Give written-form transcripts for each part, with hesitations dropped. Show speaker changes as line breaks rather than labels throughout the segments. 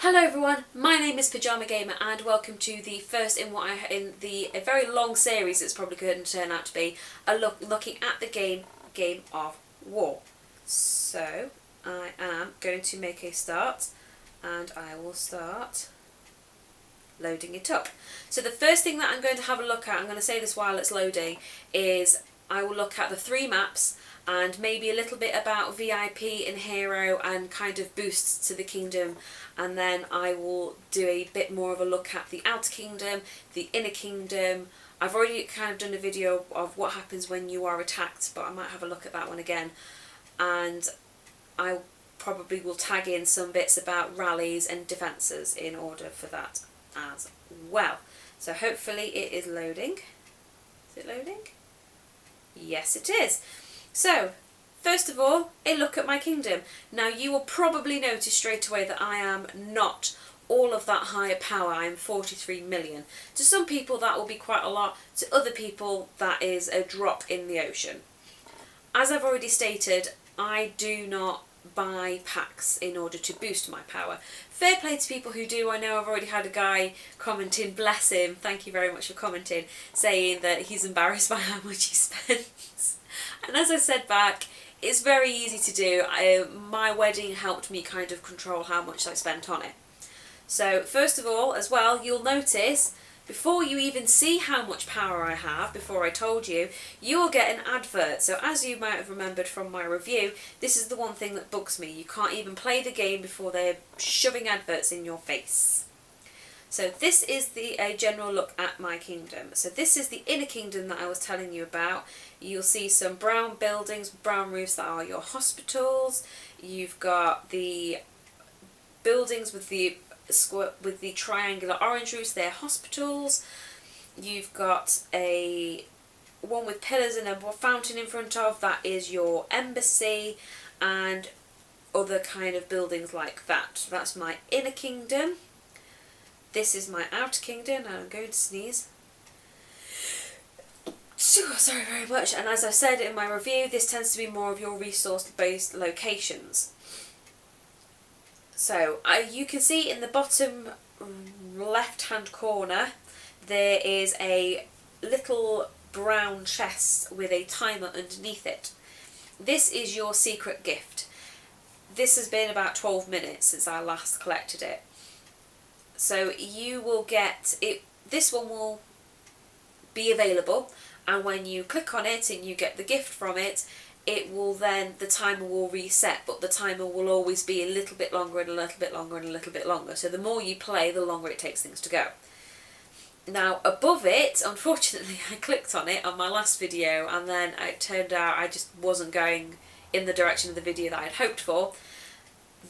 Hello everyone, my name is Pajama Gamer and welcome to the first in a very long series that's probably going to turn out to be looking at the Game of War. So I am going to make a start and I will start loading it up. So the first thing that I'm going to have a look at, I'm going to say this while it's loading, is I will look at the three maps and maybe a little bit about V.I.P and Hero and kind of boosts to the kingdom, and then I will do a bit more of a look at the Outer Kingdom, the Inner Kingdom. I've already kind of done a video of what happens when you are attacked, but I might have a look at that one again, and I probably will tag in some bits about rallies and defences in order for that as well. So hopefully it is loading. Is it loading? Yes it is. So, first of all, a look at my kingdom. Now you will probably notice straight away that I am not all of that higher power. I am 43 million. To some people that will be quite a lot, to other people that is a drop in the ocean. As I've already stated, I do not buy packs in order to boost my power. Fair play to people who do. I know I've already had a guy commenting, bless him, thank you very much for commenting, saying that he's embarrassed by how much he spends. And as I said back, it's very easy to do. My wedding helped me kind of control how much I spent on it. So first of all, as well, you'll notice before you even see how much power I have, before I told you, you will get an advert. So as you might have remembered from my review, this is the one thing that bugs me. You can't even play the game before they're shoving adverts in your face. So this is the general look at my kingdom. So this is the Inner Kingdom that I was telling you about. You'll see some brown buildings, brown roofs that are your hospitals. You've got the buildings with the triangular orange roofs, they're hospitals. You've got a one with pillars and a fountain in front of, that is your embassy, and other kind of buildings like that. So that's my Inner Kingdom. This is my Outer Kingdom, and I'm going to sneeze. Sorry very much. And as I said in my review, this tends to be more of your resource-based locations. So you can see in the bottom left-hand corner there is a little brown chest with a timer underneath it. This is your secret gift. This has been about 12 minutes since I last collected it. So you will get it. This one will be available, and when you click on it and you get the gift from it, it will then, the timer will reset, but the timer will always be a little bit longer and a little bit longer and a little bit longer. So the more you play, the longer it takes things to go. Now above it, unfortunately, I clicked on it on my last video, and then it turned out I just wasn't going in the direction of the video that I'd hoped for.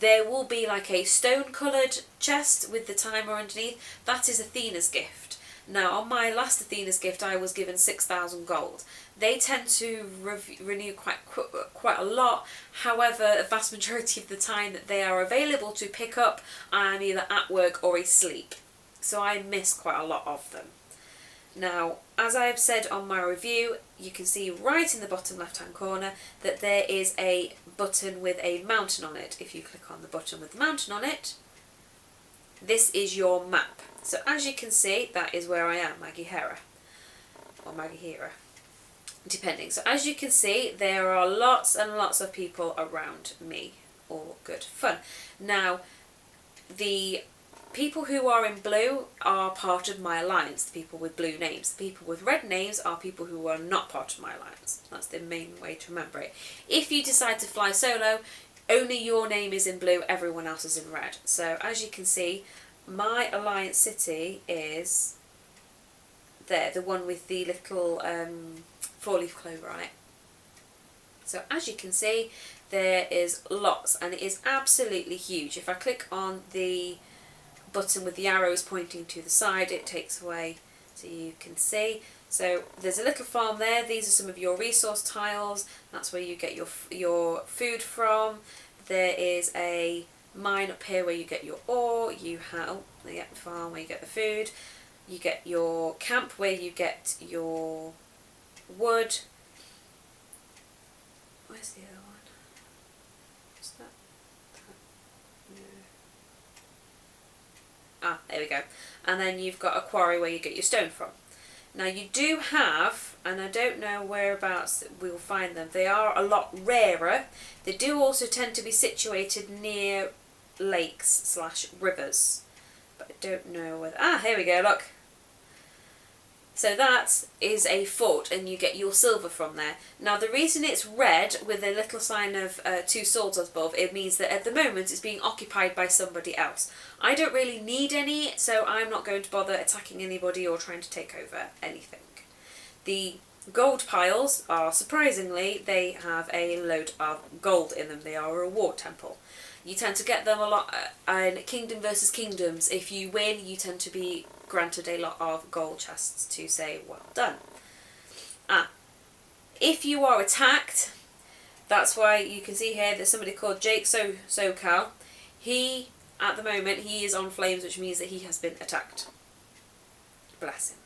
There will be like a stone coloured chest with the timer underneath. That is Athena's gift. Now on my last Athena's gift I was given 6,000 gold. They tend to renew quite a lot. However, a vast majority of the time that they are available to pick up, I am either at work or asleep. So I miss quite a lot of them. Now, as I have said on my review, you can see right in the bottom left hand corner that there is a button with a mountain on it. If you click on the button with the mountain on it, this is your map. So as you can see, that is where I am, Maggie Hera, or Maggie Hera, depending. So as you can see, there are lots and lots of people around me. All good fun. Now, the people who are in blue are part of my alliance, the people with blue names. The people with red names are people who are not part of my alliance. That's the main way to remember it. If you decide to fly solo, only your name is in blue, everyone else is in red. So as you can see, my alliance city is there, the one with the little four-leaf clover on it. So as you can see, there is lots, and it is absolutely huge. If I click on the button with the arrows pointing to the side, it takes away so you can see. So there's a little farm there. These are some of your resource tiles. That's where you get your food from. There is a mine up here where you get your ore. You have the farm where you get the food. You get your camp where you get your wood. Where's the other one? What's that? No. Ah, there we go. And then you've got a quarry where you get your stone from. Now you do have, and I don't know whereabouts we'll find them, they are a lot rarer. They do also tend to be situated near lakes / rivers. But I don't know whether... Ah, here we go, look. So that is a fort, and you get your silver from there. Now the reason it's red with a little sign of 2 swords above, it means that at the moment it's being occupied by somebody else. I don't really need any, so I'm not going to bother attacking anybody or trying to take over anything. The gold piles are, surprisingly, they have a load of gold in them. They are a reward temple. You tend to get them a lot in Kingdom versus Kingdoms. If you win, you tend to be granted a lot of gold chests to say, well done. If you are attacked, that's why you can see here there's somebody called Jake SoCal. He, at the moment, he is on flames, which means that he has been attacked. Bless him.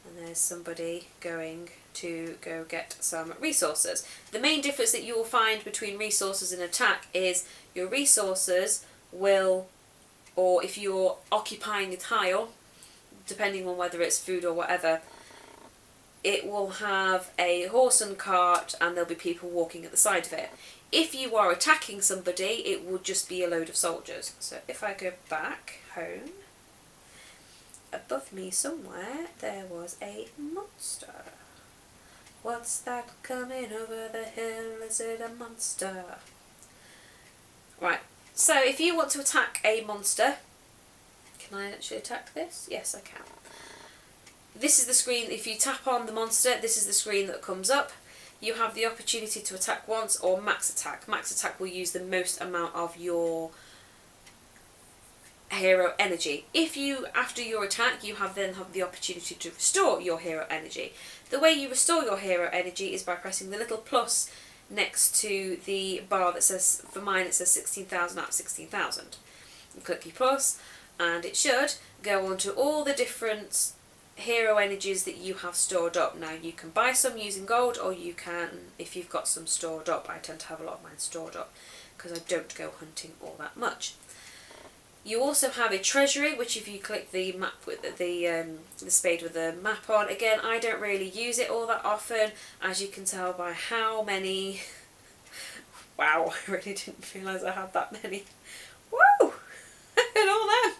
And there's somebody going to go get some resources. The main difference that you will find between resources and attack is your resources will, or if you're occupying a tile, depending on whether it's food or whatever, it will have a horse and cart and there'll be people walking at the side of it. If you are attacking somebody, it will just be a load of soldiers. So if I go back home, above me somewhere there was a monster. What's that coming over the hill? Is it a monster? Right, so if you want to attack a monster, can I actually attack this? Yes, I can. This is the screen. If you tap on the monster, this is the screen that comes up. You have the opportunity to attack once or max attack. Max attack will use the most amount of your hero energy. If you, after your attack, you then have the opportunity to restore your hero energy. The way you restore your hero energy is by pressing the little plus next to the bar that says, for mine it says 16,000 out of 16,000. You click your plus and it should go on to all the different hero energies that you have stored up. Now you can buy some using gold, or you can, if you've got some stored up. I tend to have a lot of mine stored up because I don't go hunting all that much. You also have a treasury, which if you click the map with the spade with the map on, again I don't really use it all that often, as you can tell by how many. Wow, I really didn't realise I had that many. Woo! And all them.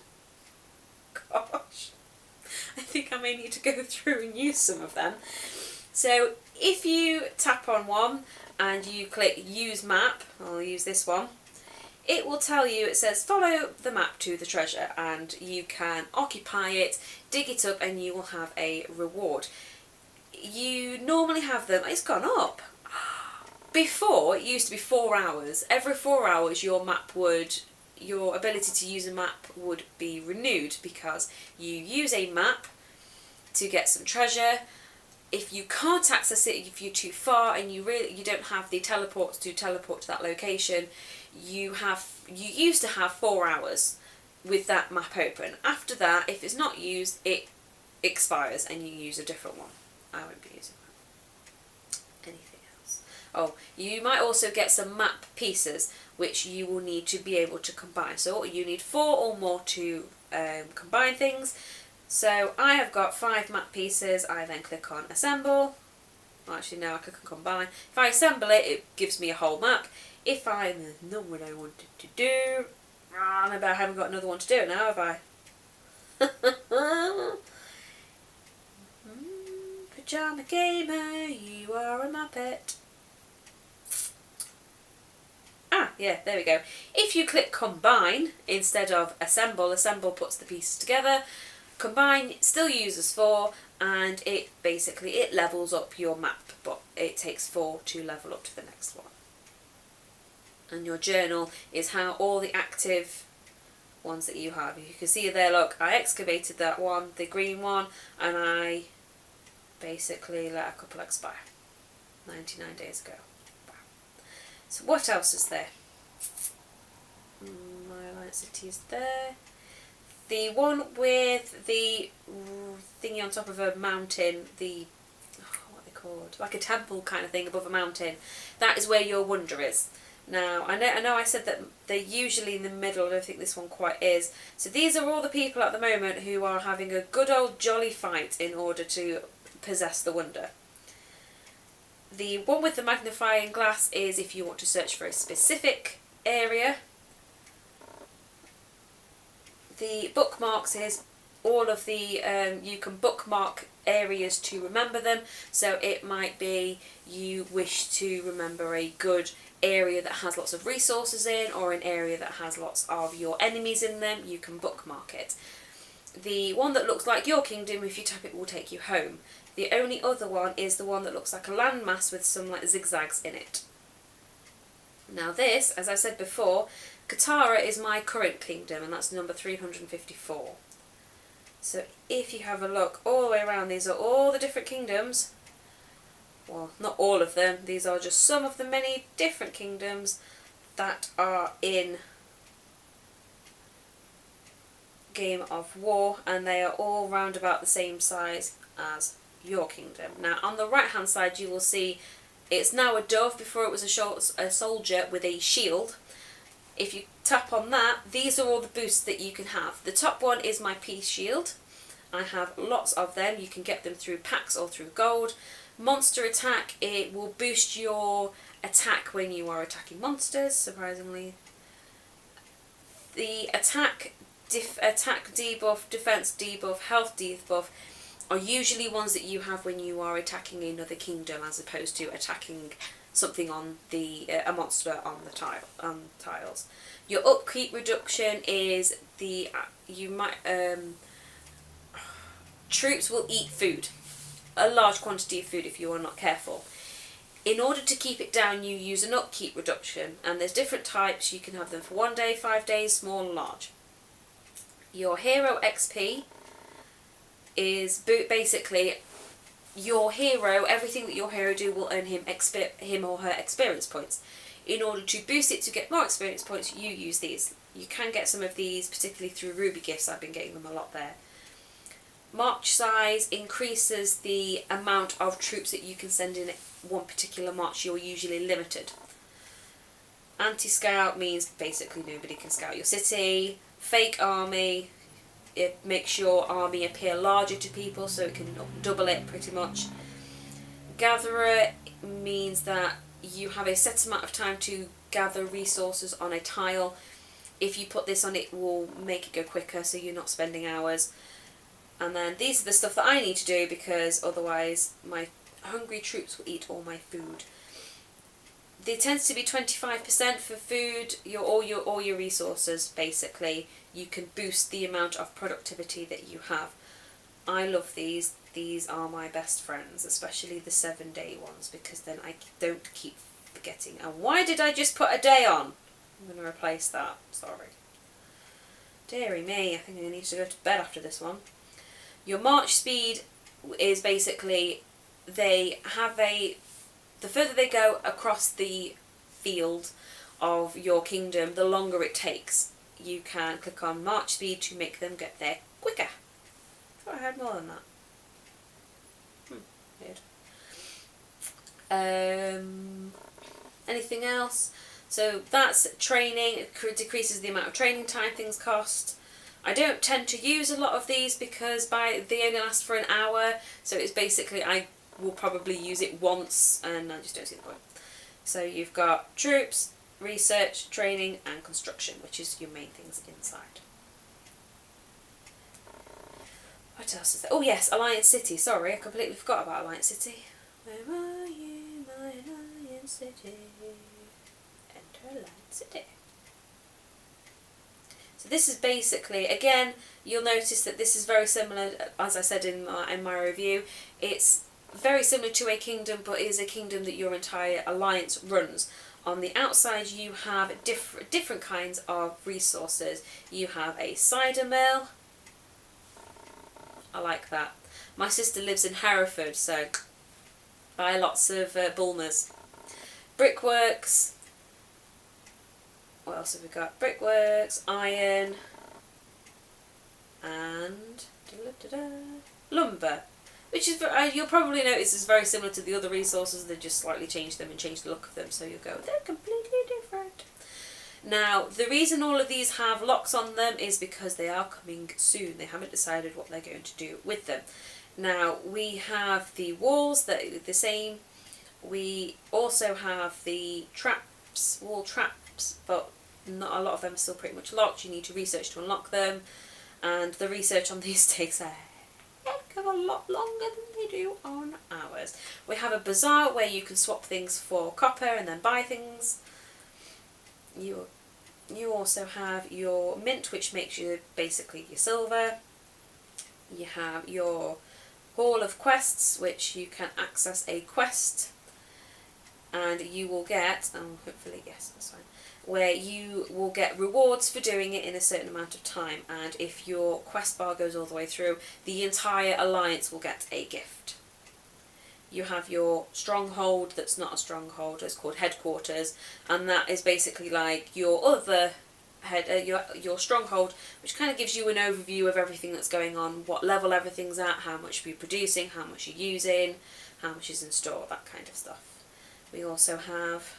Gosh. I think I may need to go through and use some of them. So if you tap on one and you click use map, I'll use this one, it will tell you, it says follow the map to the treasure, and you can occupy it, dig it up, and you will have a reward. You normally have them, it's gone up. Before, it used to be 4 hours. Every 4 hours your ability to use a map would be renewed, because you use a map to get some treasure. If you can't access it, if you're too far and you don't have the teleports to teleport to that location, you used to have 4 hours with that map open. After that, if it's not used, it expires and you use a different one. I won't be using that. Anything else? Oh, you might also get some map pieces, which you will need to be able to combine. So you need 4 or more to combine things. So I have got 5 map pieces. I then click on assemble. Well, actually no, I click on combine. If I assemble it, it gives me a whole map. If I know what I wanted to do, I haven't got another one to do it now, have I? Pajama gamer, you are a muppet. Ah, yeah, there we go. If you click combine instead of assemble, assemble puts the pieces together. Combine still uses 4, and it levels up your map, but it takes 4 to level up to the next one. And your journal is how all the active ones that you have. You can see there, look, I excavated that one, the green one, and I basically let a couple expire 99 days ago. Wow. So what else is there? My Alliance City is there. The one with the thingy on top of a mountain, what are they called? Like a temple kind of thing above a mountain. That is where your wonder is. Now, I know I said that they're usually in the middle. I don't think this one quite is. So these are all the people at the moment who are having a good old jolly fight in order to possess the wonder. The one with the magnifying glass is if you want to search for a specific area. The bookmarks is all of the, you can bookmark areas to remember them. So it might be you wish to remember a good area that has lots of resources in, or an area that has lots of your enemies in them, you can bookmark it. The one that looks like your kingdom, if you tap it, will take you home. The only other one is the one that looks like a landmass with some like zigzags in it. Now this, as I said before, Katara is my current kingdom, and that's number 354. So if you have a look all the way around, these are all the different kingdoms. Well, not all of them, these are just some of the many different kingdoms that are in Game of War, and they are all round about the same size as your kingdom. Now on the right hand side you will see it's now a dove. Before it was a soldier with a shield. If you tap on that, these are all the boosts that you can have. The top one is my peace shield. I have lots of them. You can get them through packs or through gold. Monster attack, it will boost your attack when you are attacking monsters, surprisingly. The attack debuff, defense debuff, health debuff are usually ones that you have when you are attacking another kingdom, as opposed to attacking something on the a monster on the tiles. Your upkeep reduction is the troops will eat food, a large quantity of food if you are not careful. In order to keep it down, you use an upkeep reduction, and there's different types. You can have them for 1 day, 5 days, small and large. Your hero XP is basically your hero, everything that your hero do will earn him or her experience points. In order to boost it to get more experience points, you use these. You can get some of these, particularly through Ruby gifts. I've been getting them a lot there. March size increases the amount of troops that you can send in one particular march. You're usually limited. Anti-scout means basically nobody can scout your city. Fake army, it makes your army appear larger to people, so it can double it pretty much. Gatherer means that you have a set amount of time to gather resources on a tile. If you put this on, it will make it go quicker, so you're not spending hours. And then these are the stuff that I need to do, because otherwise my hungry troops will eat all my food. There tends to be 25% for food, all your resources basically. You can boost the amount of productivity that you have. I love these. These are my best friends, especially the 7-day ones, because then I don't keep forgetting. And why did I just put a day on? I'm going to replace that. Sorry. Deary me, I think I need to go to bed after this one. Your march speed is basically, they have the further they go across the field of your kingdom, the longer it takes. You can click on march speed to make them get there quicker. I thought I had more than that. Weird. Anything else? So that's training. It decreases the amount of training time things cost. I don't tend to use a lot of these because they only last for an hour. So it's basically, I will probably use it once and I just don't see the point. So you've got troops, research, training and construction, which is your main things inside. What else is there? Oh yes, Alliance City. Sorry, I completely forgot about Alliance City. Where are you, my Alliance City? Enter Alliance City. So this is basically, again, you'll notice that this is very similar, as I said in my review. It's very similar to a kingdom, but is a kingdom that your entire alliance runs. On the outside you have different kinds of resources. You have a cider mill. I like that. My sister lives in Hereford, so buy lots of Bulmers. Brickworks. What else have we got? Brickworks, iron, and lumber. which is, you'll probably notice is very similar to the other resources. They just slightly changed them and changed the look of them, so you'll go, they're completely different. Now, the reason all of these have locks on them is because they are coming soon. They haven't decided what they're going to do with them. Now, we have the walls that are the same. We also have the traps, wall traps, but not a lot of them are still pretty much locked. You need to research to unlock them, and the research on these takes a heck of a lot longer than they do on ours. We have a bazaar where you can swap things for copper and then buy things. You also have your mint, which makes you basically your silver. You have your Hall of Quests, which you can access a quest and you will get, hopefully, yes, that's fine, where you will get rewards for doing it in a certain amount of time, and if your quest bar goes all the way through, the entire alliance will get a gift. You have your stronghold that's not a stronghold, it's called headquarters, and that is basically like your other your stronghold, which kind of gives you an overview of everything that's going on, what level everything's at, how much you're producing, how much you're using, how much is in store, that kind of stuff. We also have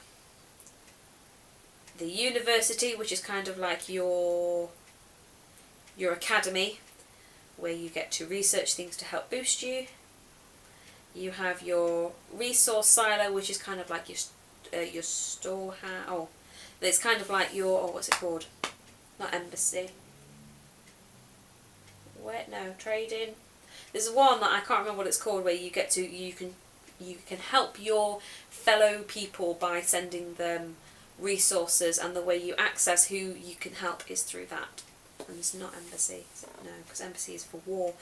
the university, which is kind of like your academy, where you get to research things to help boost you. You have your resource silo, which is kind of like your storehouse. Oh, it's kind of like your, what's it called? Not embassy. Where? No, trading. There's one that I can't remember what it's called, where you get to you can help your fellow people by sending them resources, and the way you access who you can help is through that. And it's not embassy. No, because embassy is for war.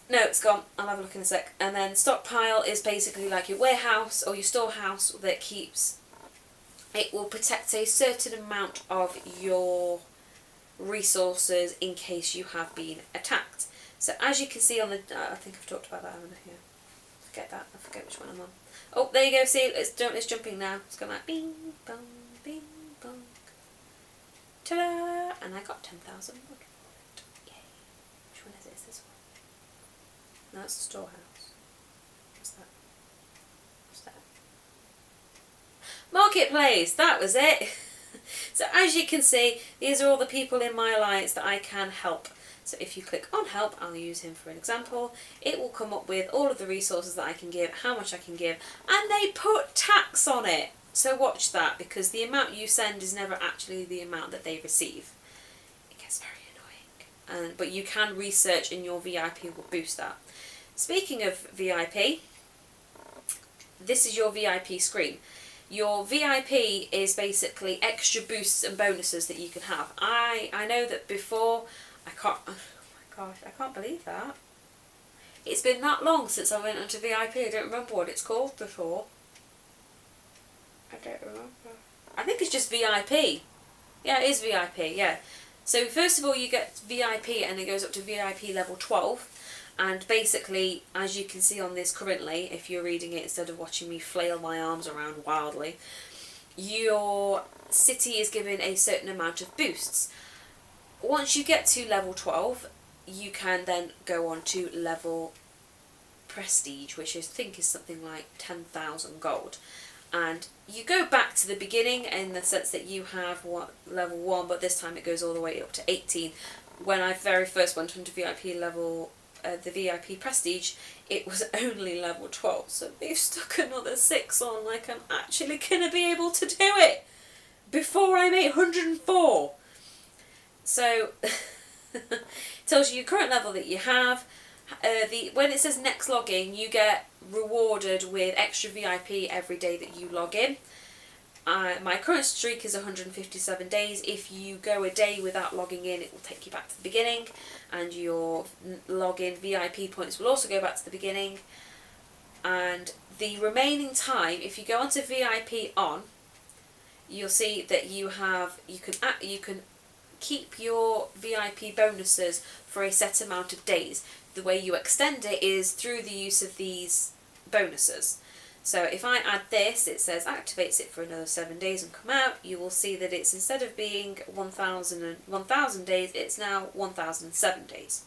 No, it's gone. I'll have a look in a sec. And then stockpile is basically like your warehouse or your storehouse that keeps... It will protect a certain amount of your resources in case you have been attacked. So as you can see on the... I think I've talked about that, haven't I? Yeah. Forget that. I forget which one I'm on. Oh, there you go. See, it's jumping now. It's going like bing, bong, bing, bong. Ta-da! And I got 10,000 wood for it. Yay. Which one is it? Is this one? No, it's the storehouse. What's that? What's that? Marketplace! That was it! So as you can see, these are all the people in my alliance that I can help. So if you click on help, I'll use him for an example, it will come up with all of the resources that I can give, how much I can give, and they put tax on it. So watch that, because the amount you send is never actually the amount that they receive. It gets very annoying. But you can research, and your VIP will boost that. Speaking of VIP, this is your VIP screen. Your VIP is basically extra boosts and bonuses that you can have. I know that before... oh my gosh, I can't believe that. It's been that long since I went onto VIP, I don't remember what it's called before. I don't remember. I think it's just VIP. Yeah, it is VIP, yeah. So first of all you get VIP and it goes up to VIP level 12. And basically, as you can see on this currently, if you're reading it instead of watching me flail my arms around wildly, your city is given a certain amount of boosts. Once you get to level 12, you can then go on to level prestige, which I think is something like 10,000 gold. And you go back to the beginning in the sense that you have level 1, but this time it goes all the way up to 18. When I very first went onto VIP level, the VIP prestige, it was only level 12. So they've stuck another 6 on, like I'm actually going to be able to do it before I'm 804. So, it tells you your current level that you have. When it says next login, you get rewarded with extra VIP every day that you log in. My current streak is 157 days. If you go a day without logging in, it will take you back to the beginning, and your login VIP points will also go back to the beginning. And the remaining time, if you go onto VIP on, you'll see that you can keep your VIP bonuses for a set amount of days. The way you extend it is through the use of these bonuses. So if I add this, it says activates it for another 7 days and come out, you will see that it's, instead of being 1,000 days, it's now 1,007 days.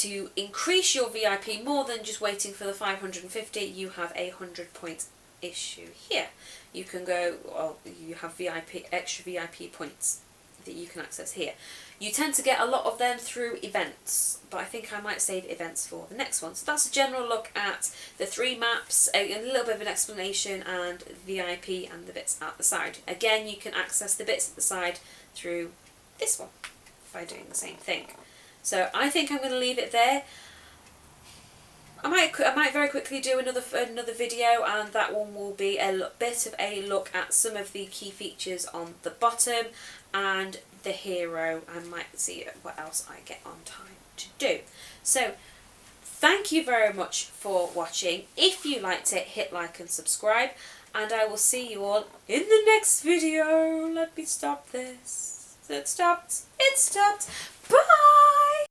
to increase your VIP more than just waiting for the 550, you have a 100-point issue here. You can go, well, you have extra VIP points that you can access here. You tend to get a lot of them through events, but I think I might save events for the next one. So that's a general look at the 3 maps, a little bit of an explanation, and VIP and the bits at the side. Again, you can access the bits at the side through this one by doing the same thing. So I think I'm going to leave it there. I might very quickly do another video, and that one will be a bit of a look at some of the key features on the bottom and the hero. I might see what else I get on time to do. So thank you very much for watching. If you liked it, hit like and subscribe, and I will see you all in the next video. Let me stop this. It stopped. It stopped. Bye!